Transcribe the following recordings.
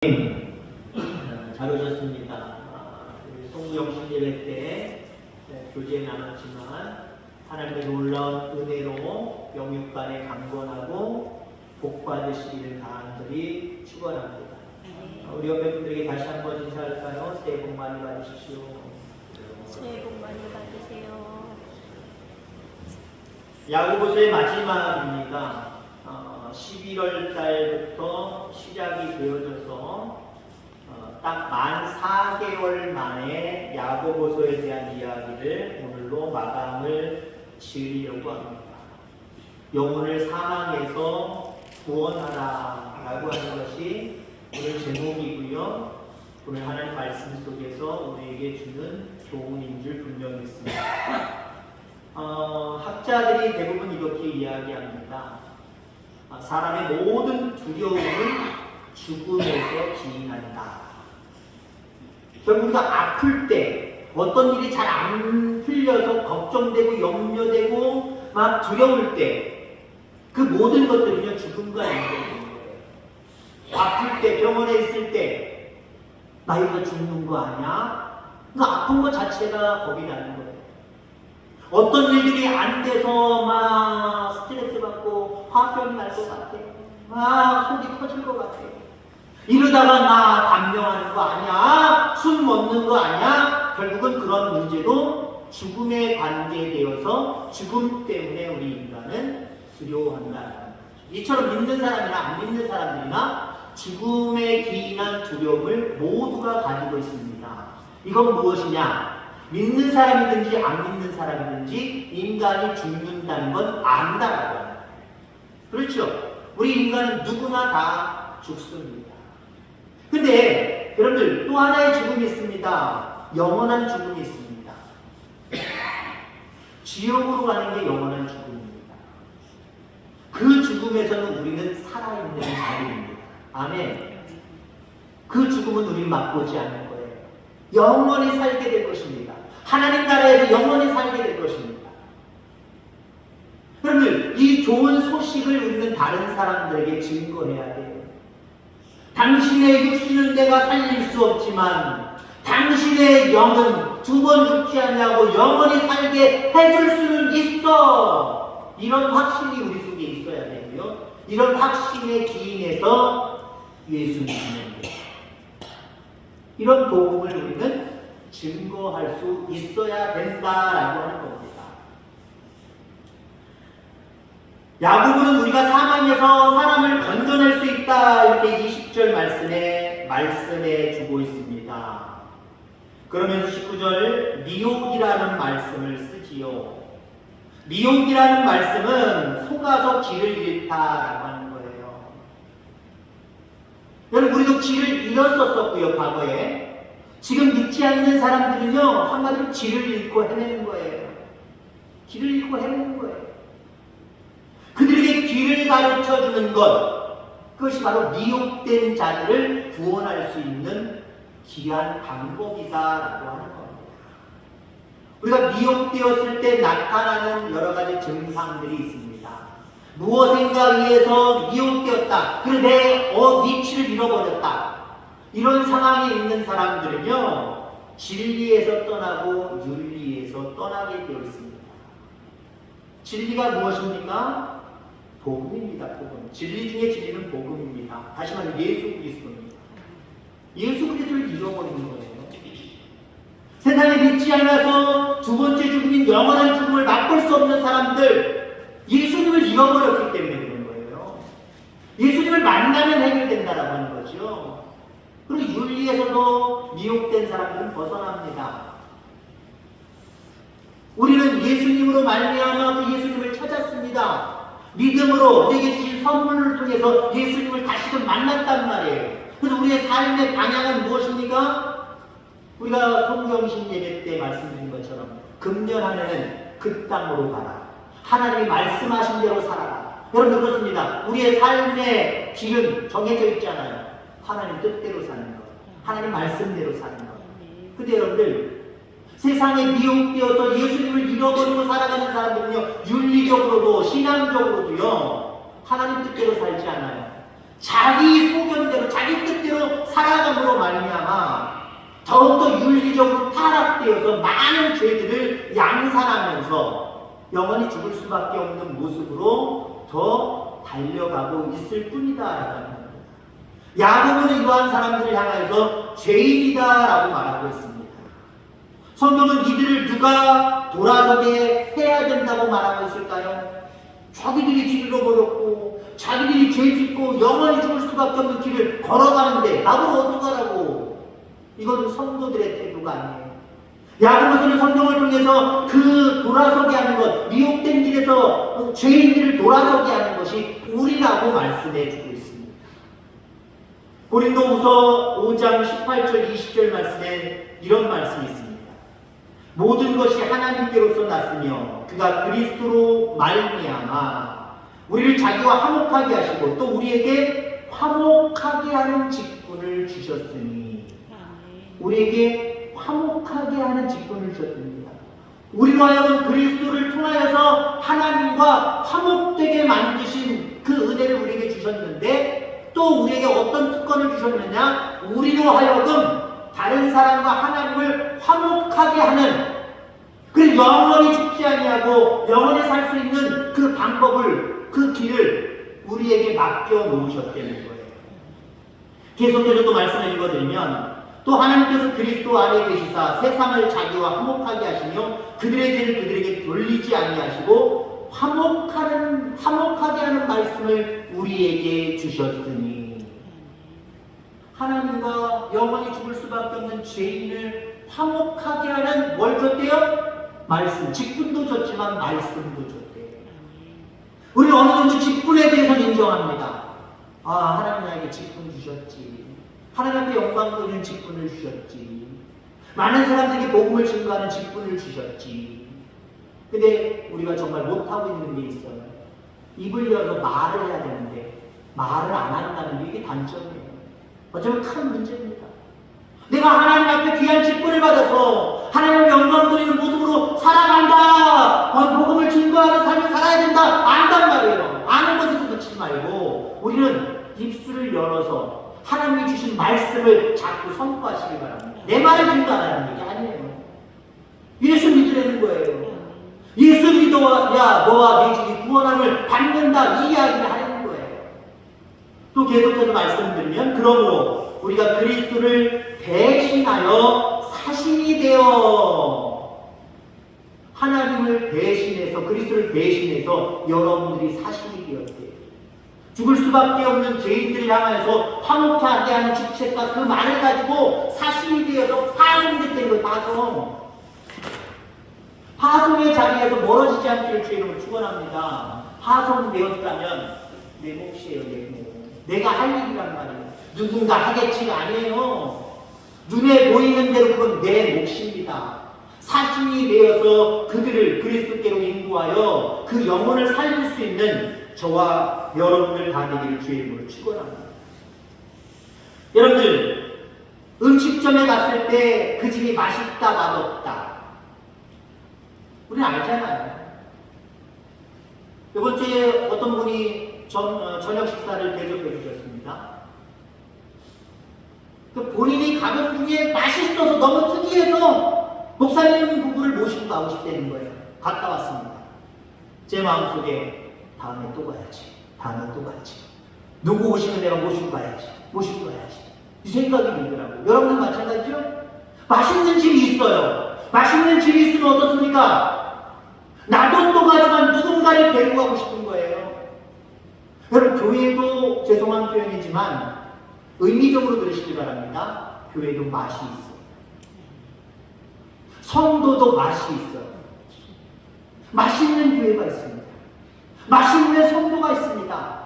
잘 오셨습니다. 송구영신 예배 때 교제에 나눴지만 하나님의 놀라운 은혜로 영육간에 강건하고 복받으시기를 간절히 축원합니다. 우리 옆에 분들에게 다시 한번 인사할까요? 새해 복 많이 받으십시오. 새해 복 많이 받으세요. 야고보서의 마지막입니다. 11월 달부터 시작이 되어져서 딱 만 4개월 만에 야고보서에 대한 이야기를 오늘로 마감을 지으려고 합니다. 영혼을 사망에서 구원하라 라고 하는 것이 오늘 제목이고요. 오늘 하나님 말씀 속에서 우리에게 주는 교훈인 줄 분명히 있습니다. 학자들이 대부분 이렇게 이야기합니다. 사람의 모든 두려움은 죽음에서 기인한다. 결국 우리가 아플 때 어떤 일이 잘 안 풀려서 걱정되고 염려되고 막 두려울 때 그 모든 것들은요 죽음과 연결되는 거예요. 아플 때 병원에 있을 때 나 이거 죽는 거 아니야? 그 아픈 것 자체가 겁이 나는 거예요. 어떤 일들이 안 돼서 막 스트레스 받고 화병이 날 것 같아. 막 속이 터질 것 같아. 이러다가 나 단명하는 거 아니야? 숨 멎는 거 아니야? 결국은 그런 문제도 죽음에 관계되어서 죽음 때문에 우리 인간은 두려워한다는 거죠. 이처럼 믿는 사람이나 안 믿는 사람들이나 죽음에 기인한 두려움을 모두가 가지고 있습니다. 이건 무엇이냐? 믿는 사람이든지 안 믿는 사람이든지 인간이 죽는다는 건 안다라고 합니다. 그렇죠? 우리 인간은 누구나 다 죽습니다. 근데 여러분들 또 하나의 죽음이 있습니다. 영원한 죽음이 있습니다. 지옥으로 가는 게 영원한 죽음입니다. 그 죽음에서는 우리는 살아있는 자리입니다. 아멘. 그 죽음은 우리는 맛보지 않을 거예요. 영원히 살게 될 것입니다. 하나님 나라에서 영원히 살게 될 것입니다. 여러분, 이 좋은 소식을 우리는 다른 사람들에게 증거해야 돼요. 당신의 육신은 내가 살릴 수 없지만 당신의 영은 두 번 죽지 않냐고 영원히 살게 해줄 수는 있어. 이런 확신이 우리 속에 있어야 되고요. 이런 확신에 기인해서 예수 믿는 거예요. 이런 복음을 우리는 증거할 수 있어야 된다라고 하는 겁니다. 야고보는 우리가 사망에서 사람을 건져낼 수 있다 이렇게 20절 말씀해 주고 있습니다. 그러면서 19절 미혹이라는 말씀을 쓰지요. 미혹이라는 말씀은 속아서 길을 잃다라고 하는 거예요. 여러분 우리도 길을 잃었었고요 과거에. 지금 믿지 않는 사람들은요 한마디로 길을 잃고 헤매는 거예요. 길을 잃고 헤매는 거예요. 그들에게 길을 가르쳐주는 것, 그것이 바로 미혹된 자들을 구원할 수 있는 귀한 방법이다라고 하는 겁니다. 우리가 미혹되었을 때 나타나는 여러 가지 증상들이 있습니다. 무엇인가 위해서 미혹되었다. 그리고 내 위치를 잃어버렸다. 이런 상황에 있는 사람들은요 진리에서 떠나고 윤리에서 떠나게 되어 있습니다. 진리가 무엇입니까? 복음입니다. 복음. 진리 중에 진리는 복음입니다. 다시 말해 예수 그리스도입니다. 예수 그리스도를 잃어버리는 거예요. 세상에 믿지 않아서 두 번째 죽음인 영원한 죽음을 맛볼 수 없는 사람들, 예수님을 잃어버렸기 때문에 그런 거예요. 예수님을 만나면 해결된다라고 하는 거죠. 그리고 윤리에서도 미혹된 사람들은 벗어납니다. 우리는 예수님으로 말미암아 그 예수님을 찾았습니다. 믿음으로 우리에게 주신 선물을 통해서 예수님을 다시금 만났단 말이에요. 그래서 우리의 삶의 방향은 무엇입니까? 우리가 송구영신 예배 때 말씀드린 것처럼 금년하면은 그 땅으로 가라. 하나님이 말씀하신 대로 살아라. 여러분 그렇습니다. 우리의 삶의 길은 정해져 있잖아요. 하나님 뜻대로 사는 것, 하나님 말씀대로 사는 것. 근데 여러분들 세상에 미혹되어서 예수님을 잃어버리고 살아가는 사람들은요 윤리적으로도 신앙적으로도요 하나님 뜻대로 살지 않아요. 자기 소견대로 자기 뜻대로 살아감으로 말미암아 더욱더 윤리적으로 타락되어서 많은 죄들을 양산하면서 영원히 죽을 수밖에 없는 모습으로 더 달려가고 있을 뿐이다라는 겁니다. 야고보는 이러한 사람들을 향하여서 죄인이다라고 말하고 있습니다. 성경은 이들을 누가 돌아서게 해야 된다고 말하고 있을까요? 자기들이 길 잃어버렸고 자기들이 죄 짓고 영원히 죽을 수밖에 없는 길을 걸어가는데 나보고 어떡하라고. 이건 성도들의 태도가 아니에요. 야고보서는 성경을 통해서 그 돌아서게 하는 것, 미혹된 길에서 죄인들을 돌아서게 하는 것이 우리라고 말씀해 주고 있습니다. 고린도후서 5장 18절 20절 말씀에 이런 말씀이 있습니다. 모든 것이 하나님께로서 났으며 그가 그리스도로 말미암아 우리를 자기와 화목하게 하시고 또 우리에게 화목하게 하는 직분을 주셨으니 우리에게 화목하게 하는 직분을 주셨습니다. 우리로 하여금 그리스도를 통하여서 하나님과 화목되게 만드신 그 은혜를 우리에게 주셨는데 또 우리에게 어떤 특권을 주셨느냐? 우리로 하여금 다른 사람과 하나님을 화목하게 하는, 그리고 영원히 죽지 아니하고 영원히 살 수 있는 그 방법을, 그 길을 우리에게 맡겨 놓으셨다는 거예요. 계속해서 또 말씀을 읽어드리면 또 하나님께서 그리스도 안에 계시사 세상을 자기와 화목하게 하시며 그들의 죄를 그들에게 돌리지 아니하시고 화목하게 하는 말씀을 우리에게 주셨으니 하나님과 영원히 죽을 수밖에 없는 죄인을 화목하게 하는 뭘 줬대요? 말씀. 직분도 줬지만 말씀도 줬대요. 우리는 어느 정도 직분에 대해서는 인정합니다. 아, 하나님 나에게 직분 주셨지. 하나님 앞에 영광 돌리는 직분을 주셨지. 많은 사람들에게 복음을 증거하는 직분을 주셨지. 근데 우리가 정말 못하고 있는 게 있어요. 입을 열어서 말을 해야 되는데 말을 안 한다는 게 이게 단점이에요. 어쩌면 큰 문제입니다. 내가 하나님 앞에 귀한 직분을 받아서 하나님의 영광 돌리는 모습으로 살아간다. 복음을 증거하는 삶을 살아야 된다. 안단 말이에요. 아는 것에서 그치지 말고 우리는 입술을 열어서 하나님이 주신 말씀을 자꾸 선포하시기 바랍니다. 내 말을 증거하라는 얘기 아니에요. 예수 믿으라는 거예요. 예수 믿어야 너와 내 집이 구원함을 받는다. 이 이야기를 하는 거예요. 또 계속해서 말씀드리면 그러므로 우리가 그리스도를 대신하여 사신이 되어 하나님을 대신해서 그리스도를 대신해서 여러분들이 사신이 되었대요. 죽을 수밖에 없는 죄인들을 향하여서 화목하게 하는 주책과 그 말을 가지고 사신이 되어서 파송됐다는 거예요. 파송의 자리에서 멀어지지 않기를 주의 이름으로 축원합니다. 파송되었다면 내 몫이에요. 내 몫. 내가 할 일이란 말이에요. 누군가 하겠지가 아니에요. 눈에 보이는 대로 그건 내 몫입니다. 사신이 되어서 그들을 그리스도께로 인도하여 그 영혼을 살릴 수 있는 저와 여러분들 다 되기를 주의 이름으로 축원합니다. 여러분들 음식점에 갔을 때 그 집이 맛있다 맛없다 우리는 알잖아요. 이번 주에 어떤 분이 저녁 식사를 대접해 주셨습니다. 그 본인이 가본 중에 맛있어서 너무 특이해서 목사님 부부를 모시고 가고 싶다는 거예요. 갔다 왔습니다. 제 마음속에 다음에 또 가야지. 다음에 또 가야지. 누구 오시면 내가 모시고 가야지. 이 생각이 들더라고요. 여러분은 마찬가지죠? 맛있는 집이 있어요. 맛있는 집이 있으면 어떻습니까? 나도 또 가지만 누군가를 데리고 가고 싶은 거예요. 여러분, 교회도 죄송한 표현이지만 의미적으로 들으시기 바랍니다. 교회도 맛이 있어요. 성도도 맛이 있어요. 맛있는 교회가 있습니다. 맛있는 성도가 있습니다.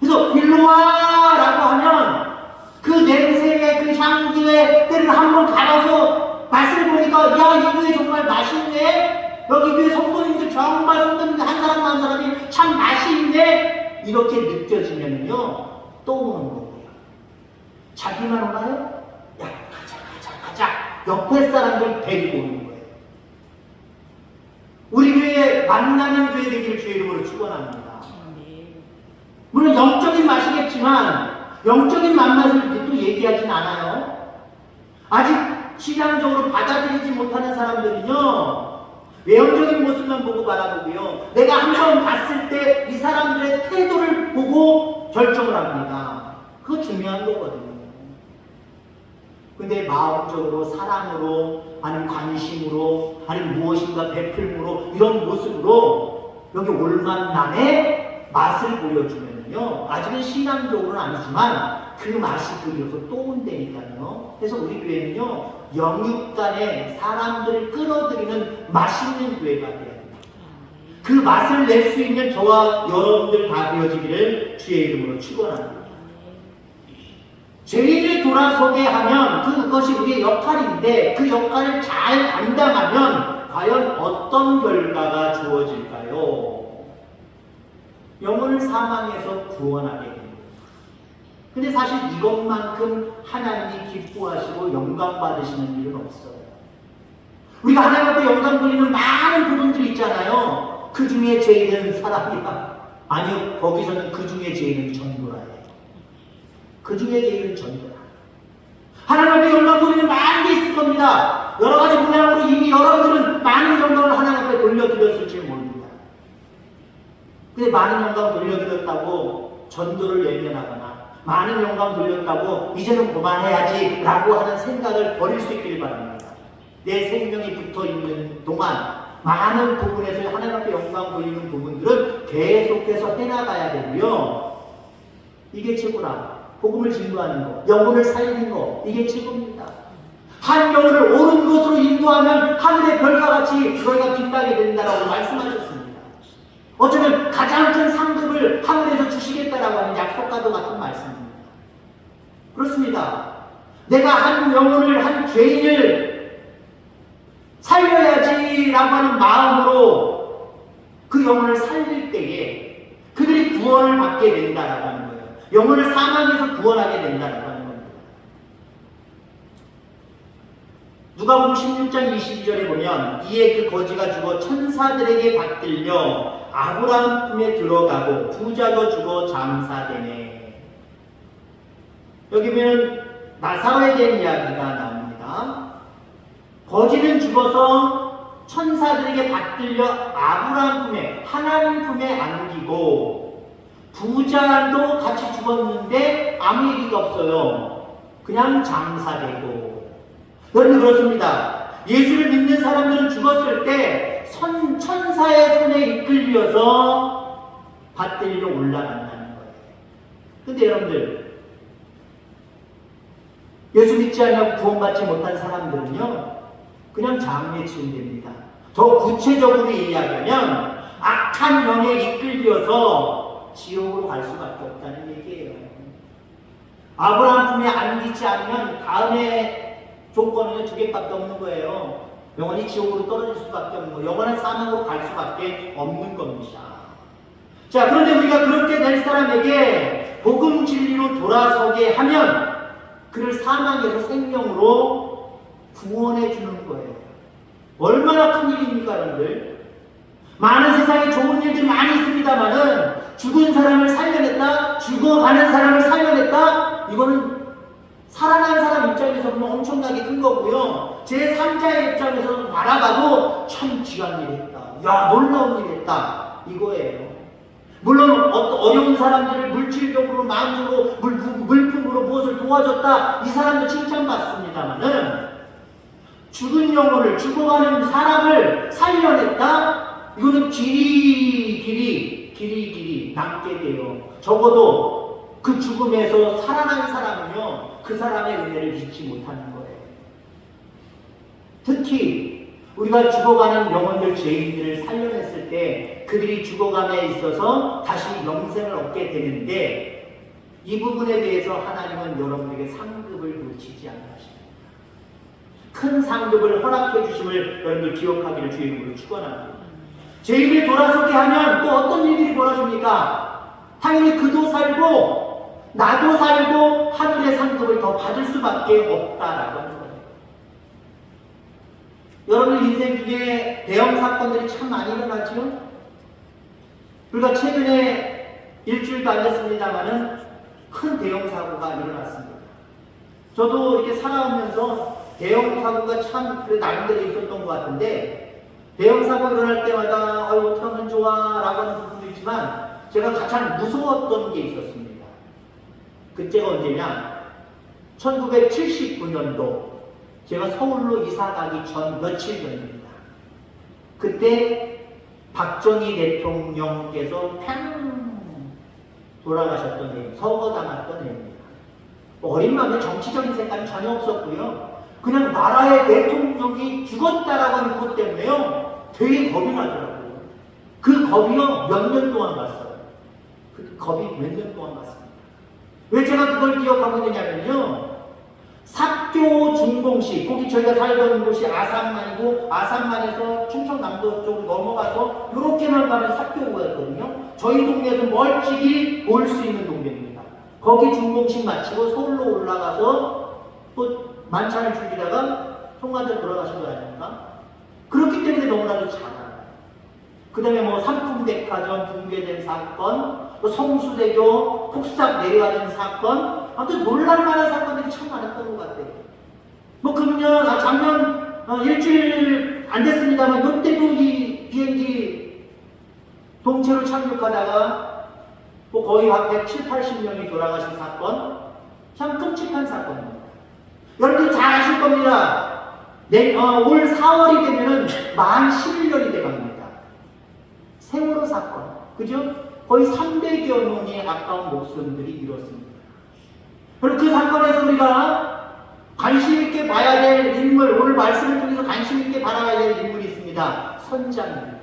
그래서 일로 와라고 하면 그 냄새에 그 향기에 때를 한번 가봐서 맛을 보니까 야, 이 교회 정말 맛있네. 여기 교회 성도님들 정말 성도님들 한 사람 한 사람이 참 맛이 있네. 이렇게 느껴지면요 또 오는 거고요. 자기만 오나요? 야, 가자. 옆에 사람들 데리고 오는 거예요. 우리 교회에 만나는 교회 되기를 주의 이름으로 축원합니다. 물론 영적인 맛이겠지만 영적인 맛맛을 또 얘기하진 않아요. 아직 신앙적으로 받아들이지 못하는 사람들은요, 외형적인 모습만 보고 바라보고요, 내가 한 번 봤을 때 이 사람들의 태도를 보고 결정을 합니다. 그거 중요한 거거든요. 근데 마음적으로, 사랑으로, 아니면 관심으로, 아니면 무엇인가 베풀므로, 이런 모습으로 여기 올만남의 맛을 보여주면요, 아직은 신앙적으로는 아니지만 그 맛이 보여서 또 온다니까요. 그래서 우리 교회는요, 영육간에 사람들을 끌어들이는 맛있는 교회가 돼야 됩니다. 그 맛을 낼 수 있는 저와 여러분들 다 되어지기를 주의 이름으로 축원합니다. 죄인을 돌아서게 하면 그것이 우리의 역할인데, 그 역할을 잘 감당하면 과연 어떤 결과가 주어질까요? 영혼을 사망에서 구원하게 됩니다. 근데 사실 이것만큼 하나님이 기뻐하시고 영광 받으시는 일은 없어요. 우리가 하나님 앞에 영광 돌리는 많은 부분들이 있잖아요. 그 중에 죄인은 사람이야. 아니요, 거기서는 그 중에 죄인은 전도라예요. 그 중에 죄인은 전도라. 하나님 앞에 영광 돌리는 많은 게 있을 겁니다. 여러 가지 모양으로 이미 여러분들은 많은 영광을 하나님 앞에 돌려드렸을지 모릅니다. 근데 많은 영광 돌려드렸다고 전도를 외면하거나 많은 영광 돌렸다고 이제는 그만해야지 라고 하는 생각을 버릴 수 있기를 바랍니다. 내 생명이 붙어있는 동안 많은 부분에서 하나님 앞에 영광 돌리는 부분들은 계속해서 해나가야 되고요. 이게 최고라. 복음을 증거하는 거, 영혼을 살리는 거, 이게 최고입니다. 한 영혼을 옳은 곳으로 인도하면 하늘의 별과 같이 너희가 빛나게 된다라고 말씀하셨습니다. 어쩌면 가장 큰 상급을 하늘에서 주시겠다라고 하는 약속과도 같은 말씀입니다. 그렇습니다. 내가 한 영혼을, 한 죄인을 살려야지라고 하는 마음으로 그 영혼을 살릴 때에 그들이 구원을 받게 된다라고 하는 거예요. 영혼을 사망에서 구원하게 된다라고 하는 겁니다. 누가복음 16장 22절에 보면 이에 그 거지가 죽어 천사들에게 받들며 아브라함 품에 들어가고 부자도 죽어 장사되네. 여기 보면 나사로에 대한 이야기가 나옵니다. 거지는 죽어서 천사들에게 받들려 아브라함 품에, 하나님 품에 안기고, 부자도 같이 죽었는데 아무 얘기가 없어요. 그냥 장사되고. 여러분 그렇습니다. 예수를 믿는 사람들은 죽었을 때 천사의 손에 이끌려서 받들리러 올라간다는 거예요. 근데 여러분들, 예수 믿지 않고 구원받지 못한 사람들은요, 그냥 장례 치운됩니다. 더 구체적으로 이야기하면 악한 영에 이끌려서 지옥으로 갈 수밖에 없다는 얘기예요. 아브라함 품에 안기지 않으면 다음에 조건은 두 개밖에 없는 거예요. 영원히 지옥으로 떨어질 수밖에 없는 거예요. 영원한 사망으로 갈 수밖에 없는 겁니다. 자, 그런데 우리가 그렇게 될 사람에게 복음 진리로 돌아서게 하면 그를 사망에서 생명으로 구원해 주는 거예요. 얼마나 큰 일입니까, 여러분들? 많은 세상에 좋은 일들이 많이 있습니다만은 죽은 사람을 살려냈다, 죽어가는 사람을 살려냈다, 이거는 살아난 사람 입장에서 보면 엄청나게 큰 거고요. 제3자의 입장에서 바라봐도 참 귀한 일이 했다. 야, 놀라운 일이 했다. 이거예요. 물론 어려운 사람들을 물질적으로, 마음으로, 물품으로 무엇을 도와줬다. 이 사람도 칭찬받습니다만은 죽은 영혼을, 죽어가는 사람을 살려냈다. 이거는 길이 남게 돼요. 적어도 그 죽음에서 살아난 사람은요, 그 사람의 은혜를 잊지 못하는 거예요. 특히 우리가 죽어가는 영혼들, 죄인들을 살려냈을 때 그들이 죽어감에 있어서 다시 영생을 얻게 되는데, 이 부분에 대해서 하나님은 여러분에게 상급을 놓치지 않으십니다. 큰 상급을 허락해 주심을 여러분들 기억하기를 주의 이름으로 축원합니다. 죄인을 돌아서게 하면 또 어떤 일들이 벌어집니까? 당연히 그도 살고 나도 살고 하늘의 상급을 더 받을 수밖에 없다라고 하는 거예요. 여러분 인생 중에 대형 사건들이 참 많이 일어나죠? 우리가 최근에 일주일도 안 됐습니다만은 큰 대형 사고가 일어났습니다. 저도 이렇게 살아오면서 대형 사고가 참 나름대로 있었던 것 같은데, 대형 사고 일어날 때마다 어떡하면 좋아 라고 하는 부분도 있지만 제가 가장 무서웠던 게 있었습니다. 그때가 언제냐, 1979년도 제가 서울로 이사 가기 전 며칠 전입니다. 그때 박정희 대통령께서 팽 돌아가셨던 내용, 서거당했던 내용입니다. 어린 마음에 정치적인 생각이 전혀 없었고요. 그냥 나라의 대통령이 죽었다라고 하는 것 때문에요, 되게 겁이 나더라고요. 그 겁이요, 몇 년 동안 갔어요. 그 겁이 몇 년 동안 갔습니다. 왜 제가 그걸 기억하고 있느냐면요, 삭교 중공식, 거기 저희가 살던 곳이 아산만이고, 아산만에서 충청남도 쪽으로 넘어가서 이렇게만 가면 삭교구였거든요. 저희 동네에서 멀찍이 올 수 있는 동네입니다. 거기 중공식 마치고 서울로 올라가서 또 만찬을 즐기다가 송가들 돌아가신 거 아닙니까? 그렇기 때문에 너무나도 잘 알아요. 그 다음에 뭐 삼풍백화점 붕괴된 사건, 또 성수대교 폭삭 내려가는 사건, 아무튼 놀랄만한 사건들이 참 많았던 것 같아요. 뭐 금년, 작년 일주일 안 됐습니다만 이때도 이 비행기 동체로 착륙하다가 뭐 거의 한 170, 80명이 돌아가신 사건, 참 끔찍한 사건입니다. 여러분들 잘 아실 겁니다. 올 4월이 되면은 만 11년이 돼 갑니다. 세월호 사건, 그죠? 거의 300여 명의 아까운 목숨들이 잃었습니다. 그리고 그 사건에서 우리가 관심 있게 봐야 될 인물, 오늘 말씀을 통해서 관심 있게 바라봐야 될 인물이 있습니다. 선장입니다.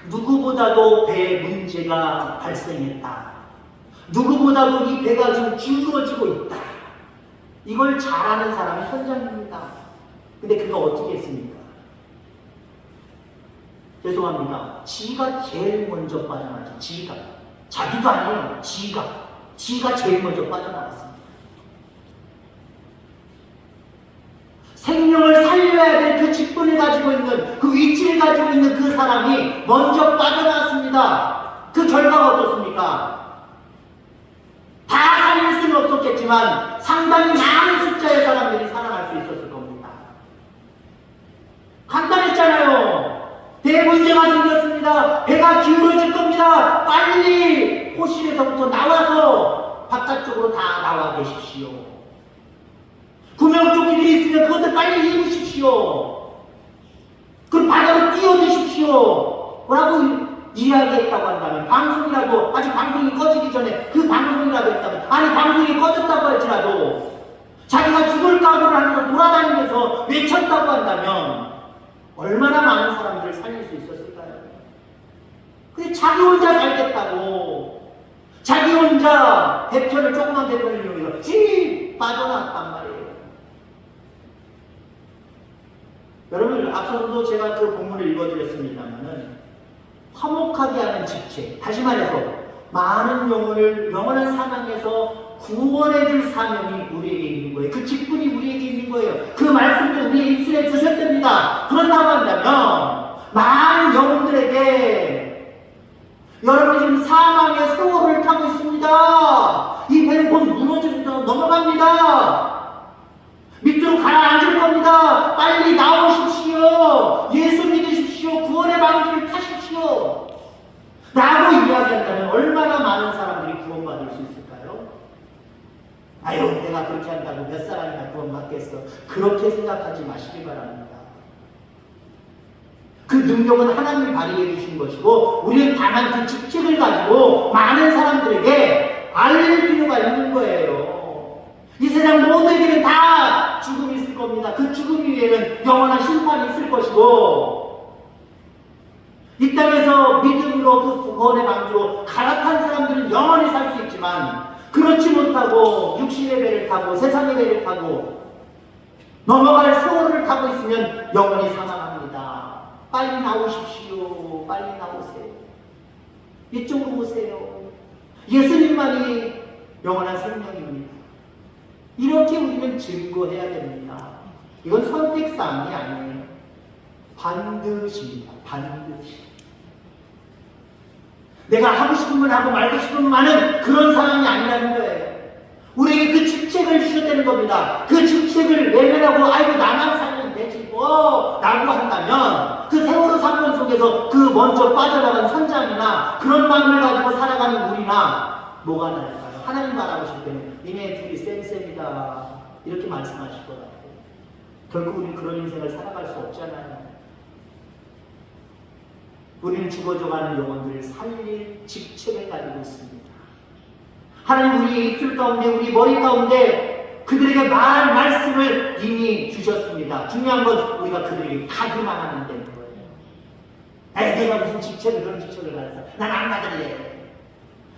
누구보다도 배에 문제가 발생했다. 누구보다도 이 배가 지금 기울어지고 있다. 이걸 잘 아는 사람이 선장입니다. 근데 그가 어떻게 했습니까? 죄송합니다. 지가 제일 먼저 빠져나왔죠. 지가. 자기가 아니에요. 지가 제일 먼저 빠져나왔습니다. 생명을 살려야 될 그 직분을 가지고 있는, 그 위치를 가지고 있는 그 사람이 먼저 빠져나왔습니다. 그 결과가 어떻습니까? 다 살릴 수는 없었겠지만 상당히 많은 숫자의 사람들이 살아날 수 있었을 겁니다. 간단했잖아요. 배 문제가 생겼습니다. 배가 기울어질 겁니다. 빨리 호실에서부터 나와서 바깥쪽으로 다 나와 계십시오. 구명조끼들이 있으면 그것들 빨리 입으십시오. 그럼 바다로 뛰어드십시오. 뭐라고 이야기했다고 한다면, 방송이라도, 아직 방송이 꺼지기 전에 그 방송이라도 했다면, 아니 방송이 꺼졌다고 할지라도 자기가 죽을 각오를 하면서 돌아다니면서 외쳤다고 한다면 얼마나 많은 사람들을 살릴 수 있었을까요? 근데 자기 혼자 살겠다고, 자기 혼자 대표를, 조그만 대표를 이용해서 쥐 빠져나왔단 말이에요. 여러분, 앞서서도 제가 그 본문을 읽어드렸습니다만은, 화목하게 하는 직책, 다시 말해서 많은 영혼을 영원한 사망에서 구원해줄 사명이 우리에게 있는 거예요. 그 직분이 우리에게 있는 거예요. 그 말씀도 우리 입술에 주셨답니다. 그렇다고 한다면 많은 영혼들에게, 여러분이 지금 사망의 세월을 타고 있습니다. 이 배는 곧 무너집니다. 넘어갑니다. 밑으로 가라앉을 겁니다. 빨리 나오십시오. 예수 믿으십시오. 구원의 방주를 타십시오. 라고 이야기한다면 얼마나 많은 사람들이 구원받을 수 있을까요? 아유, 내가 그렇게 한다고 몇 사람이나 구원받겠어. 그렇게 생각하지 마시기 바랍니다. 그 능력은 하나님이 발휘해 주신 것이고, 우리는 다만 그 직책을 가지고 많은 사람들에게 알릴 필요가 있는 거예요. 이 세상 모두에게는 다 죽음이 있을 겁니다. 그 죽음 위에는 영원한 심판이 있을 것이고, 이 땅에서 믿음으로 그 구원의 방주로 갈아탄 사람들은 영원히 살 수 있지만, 그렇지 못하고 육신의 배를 타고 세상의 배를 타고 넘어갈 세월을 타고 있으면 영원히 사망합니다. 빨리 나오십시오. 빨리 나오세요. 이쪽으로 오세요. 예수님만이 영원한 생명입니다. 이렇게 우리는 증거해야 됩니다. 이건 선택사항이 아니에요. 반드시입니다. 반드시. 내가 하고 싶으면 하고 말고 싶으면 마는 그런 상황이 아니라는 거예요. 우리에게 그 직책을 주셨다는 겁니다. 그 직책을 외면하고 아이고 나만 살면 되지 뭐 라고 한다면 그 세월호 사건 속에서 그 먼저 빠져나간 선장이나 그런 마음을 가지고 살아가는 우리나 뭐가 나을까요? 하나님 말하실 때는 니네 둘이 쌤쌤이다 이렇게 말씀하실 것 같아요. 결국 우리는 그런 인생을 살아갈 수 없잖아요. 우리는 죽어져가는 영혼들을 살릴 직책을 가지고 있습니다. 하나님 우리의 입술 가운데 우리 머리 가운데 그들에게 말씀을 이미 주셨습니다. 중요한 건 우리가 그들에게 가기만 하면 되는 거예요. 내가 무슨 직책을 그런 직책을 받았어. 난 안 받을래.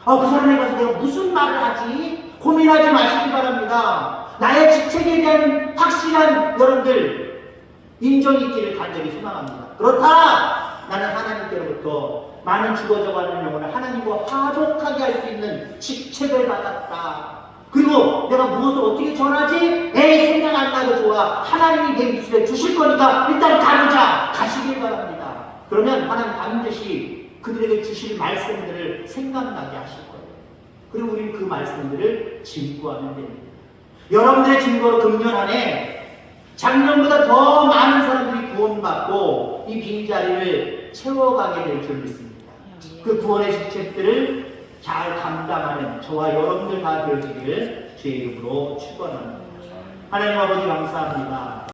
그 사람에 가서 내가 무슨 말을 하지? 고민하지 마시기 바랍니다. 나의 직책에 대한 확실한 여러분들 인정이 있기를 간절히 소망합니다. 그렇다! 나는 하나님께로부터 많은 죽어져가는 영혼을 하나님과 화목하게 할 수 있는 직책을 받았다. 그리고 내가 무엇을 어떻게 전하지? 에이 생각 안 나도 좋아. 하나님이 내 입술에 주실 거니까 일단 가보자. 가시길 바랍니다. 그러면 하나님 반드시 그들에게 주실 말씀들을 생각나게 하실 거예요. 그리고 우리는 그 말씀들을 증거하면 됩니다. 여러분들의 증거로 금년 안에 작년보다 더 많은 사람들이 구원받고 이 빈자리를 채워가게 될 줄 믿습니다. 그 구원의 직책들을 잘 감당하는 저와 여러분들 다 되어지기를 주의 이름으로 축원합니다. 하나님 아버지 감사합니다.